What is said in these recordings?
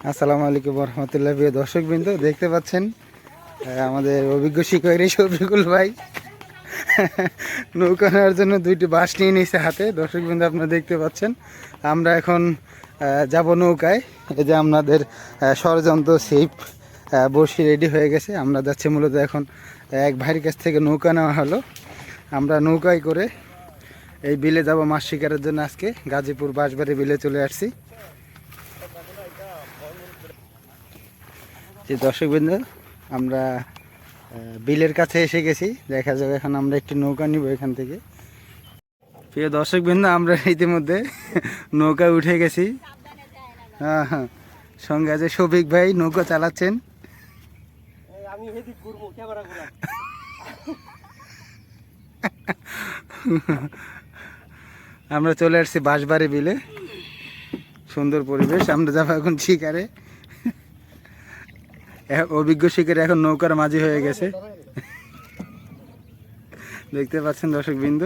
আসসালামু আলাইকুম রহমতুল্লাহ। প্রিয় দর্শকবৃন্দ, দেখতে পাচ্ছেন আমাদের অভিজ্ঞ শিকারী শফিকুল ভাই নৌকা নেওয়ার জন্য দুইটি বাঁশ নিয়ে নিয়েছে হাতে। দর্শকবৃন্দ, আপনারা দেখতে পাচ্ছেন আমরা এখন যাব নৌকায়। এই যে আমাদের ষড়যন্ত্র ছিপ বড়শি রেডি হয়ে গেছে। আমরা যাচ্ছি মূলত এখন এক ভাইয়ের কাছ থেকে নৌকা নেওয়া হলো। আমরা নৌকায় করে এই বিলে যাব মাছ শিকারের জন্য। আজকে গাজীপুর বাঁশবাড়ি বিলে চলে আসছি। যে দর্শকবৃন্দ, আমরা বিলের কাছে এসে গেছি। দেখা যাবে এখন আমরা একটি নৌকা নিব এখান থেকে। প্রিয় দর্শকবৃন্দ, আমরা ইতিমধ্যে নৌকায় উঠে গেছি। হ্যাঁ হ্যাঁ, সঙ্গে আছে শফিক ভাই, নৌকা চালাচ্ছেন। আমরা চলে আসছি বাঁশবাড়ি বিলে। সুন্দর পরিবেশ। আমরা যাবো এখন শিকারে। অভিজ্ঞ শিকারী এখন নৌকার মাঝি হয়ে গেছে। দেখতে পাচ্ছেন দর্শকবৃন্দ।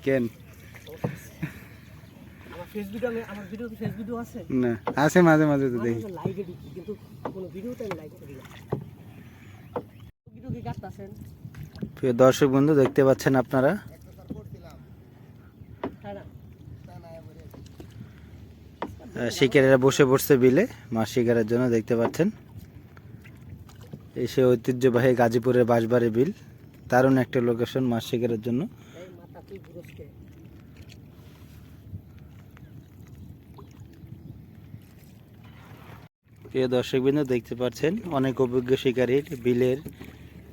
কেন না আছে, মাঝে মাঝে তো দেখি। প্রিয় দর্শক বন্ধু, দেখতে পাচ্ছেন আপনারা শিকারীরা বসে পড়ছে বিলে মাছ শিকারের জন্য। দেখতে পাচ্ছেন এই সে ঐতিহ্যবাহী গাজীপুরের বাঁশবাড়ি বিল। দারুণ একটা লোকেশন মাছ শিকারের জন্য। প্রিয় দর্শকবৃন্দ, দেখতে পাচ্ছেন অনেক অভিজ্ঞ শিকারীর বিলের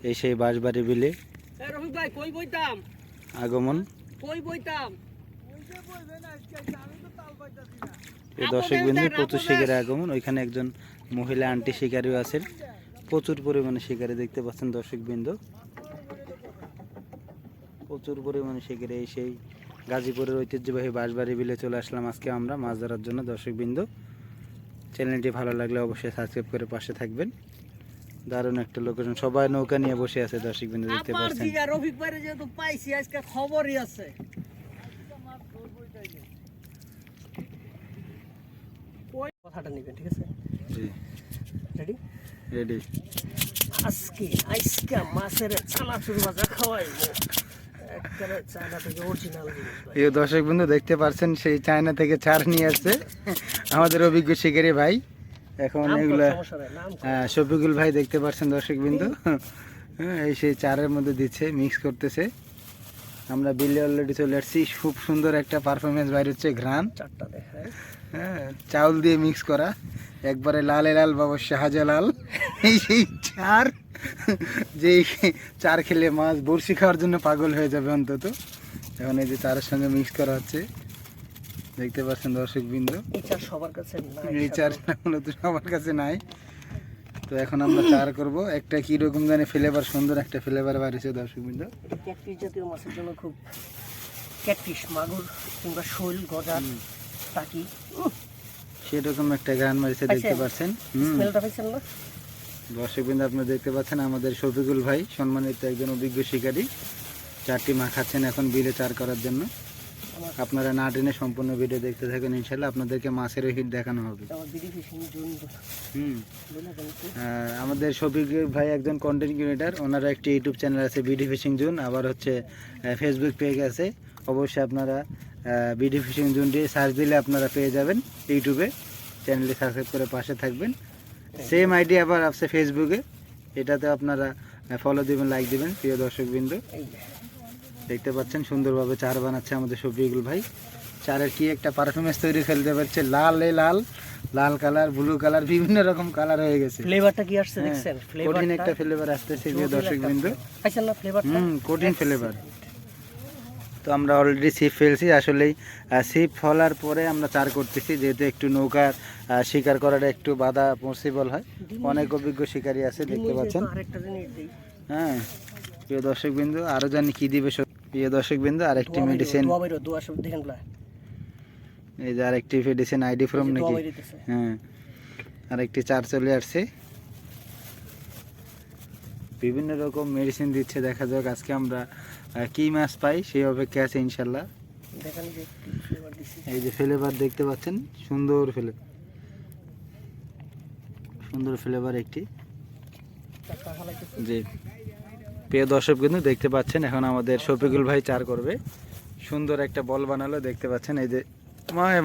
এই সেই বাঁশবাড়ি বিলে আগমন। দর্শকবৃন্দ, প্রচুর শিকারের আগমন। ওইখানে একজন মহিলা আন্টি শিকারীও আছেন। প্রচুর পরিমাণে শিকারী দেখতে পাচ্ছেন দর্শকবৃন্দ। প্রচুর পরিমাণে শিকারী এই সেই গাজীপুরের ঐতিহ্যবাহী বাঁশবাড়ি বিলে চলে আসলাম আজকে আমরা মাছ ধরার জন্য। দর্শকবৃন্দ, চ্যানেলটি ভালো লাগলে অবশ্যই সাবস্ক্রাইব করে পাশে থাকবেন। দারুণ একটা লোকেশন, সবাই নৌকা নিয়ে বসে আছে দর্শকবৃন্দ, দেখতে পাচ্ছেন। খবরই আছে। কথাটা নেবেন, ঠিক আছে? জি, রেডি রেডি। আজকে মাছের চানাচুর ভাজা খাওয়াইবো। একবারে চায়না থেকে অরিজিনাল জিনিস। এই দর্শক বন্ধু, দেখতে পাচ্ছেন সেই চায়না থেকে চার নিয়ে আসছে আমাদের অভিজ্ঞ শিকারী ভাই। এখন এগুলা শফিকুল ভাই, দেখতে পাচ্ছেন দর্শক বিন্দু। এই সেই চারের মধ্যে দিচ্ছে, মিক্স করতেছে। আমরা বিলে অলরেডি চলে আসছি। খুব সুন্দর একটা পারফরমেন্স বাইর হচ্ছে, ঘ্রাণ। চারটা দেখায়, হ্যাঁ, চাউল দিয়ে মিক্স করা, একবারে লালে লাল বাবা শাহজালাল। এই সেই চার, যে চার খেলে মাছ বড়শি খাওয়ার জন্য পাগল হয়ে যাবে অন্তত। এখন এই যে চারের সঙ্গে মিক্স করা হচ্ছে, দেখতে পাচ্ছেন দর্শকবৃন্দ। এই চার সবার কাছে নাই, এই চার মূলত সবার কাছে নাই। তো এখন আমরা চার করব। একটা কিরকম জানি ফ্লেভার, সুন্দর একটা ফ্লেভার বাড়িছে দর্শকবৃন্দ। ক্যাটফিশ জাতীয় মাছের জন্য খুব, ক্যাটফিশ, মাগুর কিংবা শোল, গজা, টাকি, সেরকম একটা গান মারিছে, দেখতে পাচ্ছেন। স্মেলটা পাইছেন না দর্শকবৃন্দ? আপনারা দেখতে পাচ্ছেন আমাদের শফিকুল ভাই, সম্মানিত একজন অভিজ্ঞ শিকারী, চারটি মাখাচ্ছেন এখন বিলে চার করার জন্য। আপনারা না টেনে সম্পূর্ণ ভিডিও দেখতে থাকেন, ইনশাল্লাহ আপনাদেরকে মাছের হিট দেখানো হবে। আমাদের শফিকুল ভাই একজন কন্টেন্ট ক্রিয়েটার, ওনারা একটি ইউটিউব চ্যানেল আছে বিডি ফিশিং জোন, আবার হচ্ছে ফেসবুক পেজ আছে। অবশ্যই আপনারা বিডি ফিশিং জোন দিয়ে সার্চ দিলে আপনারা পেয়ে যাবেন ইউটিউবে। চ্যানেলটি সাবস্ক্রাইব করে পাশে থাকবেন। সেম আইডি আবার আছে ফেসবুকে, এটাতে আপনারা ফলো দিবেন, লাইক দিবেন। প্রিয় দর্শকবৃন্দ, দেখতে পাচ্ছেন সুন্দরভাবে চার বানাচ্ছে আমাদের শফিকুল ভাই। চারের কি একটা পারফরমেন্স তৈরি ফেলতে পারছে। লাল লাল কালার, ব্লু কালার, বিভিন্ন রকম কালার হয়ে গেছে। ফ্লেভারটা কি আসছে দেখছেন? কঠিন একটা ফ্লেভার আসতেছে প্রিয় দর্শকবৃন্দ। পাইছেন না ফ্লেভারটা? কঠিন ফ্লেভার। তো আমরা অলরেডি ছিপ ফেলছি। আসলেই ছিপ ফলার পরে আমরা চার করতেছি, যেহেতু একটু নৌকার শিকার করাটা একটু বাধা পসিবল হয়। অনেক অভিজ্ঞ শিকারী আছে, দেখতে পাচ্ছেন। হ্যাঁ প্রিয় দর্শকবৃন্দ, আরো জানি কি দিবে প্রিয় দর্শকবৃন্দ। আরেকটি মেডিসিন, এই যে আরেকটি মেডিসিন আইডি ফ্রম নাকি। হ্যাঁ, আরেকটি চার চলে আসছে। বিভিন্ন রকম মেডিসিন দিচ্ছে, দেখা যাক আজকে আমরা কি মাছ পাই সেই অপেক্ষা আছে ইনশাল্লাহ। দেখেন যে কি ফ্লেভার দিছি। এই যে ফ্লেভার দেখতে পাচ্ছেন, সুন্দর ফ্লেভার একটি। চারটা ফালাইতেছি। জি প্রিয় দর্শক কিন্তু দেখতে পাচ্ছেন, এখন আমাদের শফিকুল ভাই চার করবে। সুন্দর একটা বল বানালো দেখতে পাচ্ছেন, এই যে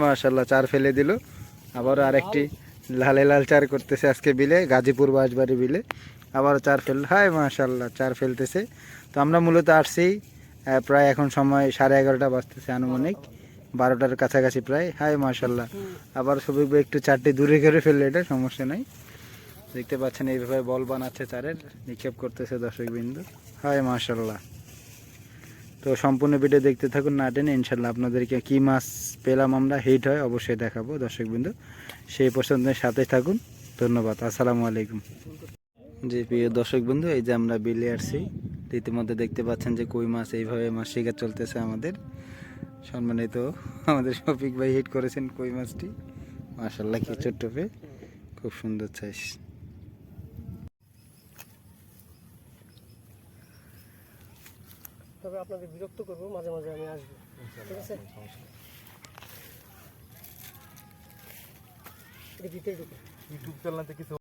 মাশাআল্লাহ চার ফেলে দিল। আবারও আরেকটি লালে লাল চার করতেছে আজকে বিলে, গাজীপুর বাঁশবাড়ি বিলে আবারও চার ফেল। হায় মাশাআল্লাহ চার ফেলতেছে। তো আমরা মূলত আসছি প্রায় এখন সময় 11:30 বাজতেছে, আনুমানিক 12টার কাছাকাছি প্রায়। হায় মাশাআল্লাহ আবার শফিক ভাই একটু চারটি দূরে করে ফেললে, এটা সমস্যা নাই। দেখতে পাচ্ছেন এইভাবে বল বানাচ্ছে চারের, নিক্ষেপ করতেছে দর্শকবিন্দু। হায় মাশাআল্লাহ। তো সম্পূর্ণ ভিডিও দেখতে থাকুন, না টেনে। ইনশাল্লাহ আপনাদেরকে কি মাছ পেলাম আমরা, হিট হয় অবশ্যই দেখাবো দর্শকবিন্দু। সেই পর্যন্ত সাথে থাকুন। ধন্যবাদ। আসসালামু আলাইকুম। জি প্রিয় দর্শকবন্ধু, এই যে আমরা বিলে আসছি, ইতিমধ্যে দেখতে পাচ্ছেন যে কই মাছ এইভাবে মাছ শিকার চলতেছে আমাদের। সম্মানিত আমাদের শফিক ভাই হিট করেছেন কই মাছটি। মাশাআল্লাহ কি ছোট্ট পে, খুব সুন্দর সাইজ। তবে আপনাদের বিরক্ত করবো, মাঝে মাঝে আমি আসবো, ঠিক আছে? এটা ভিতরে ঢুকে ইউটিউব চ্যানেলতে কিছু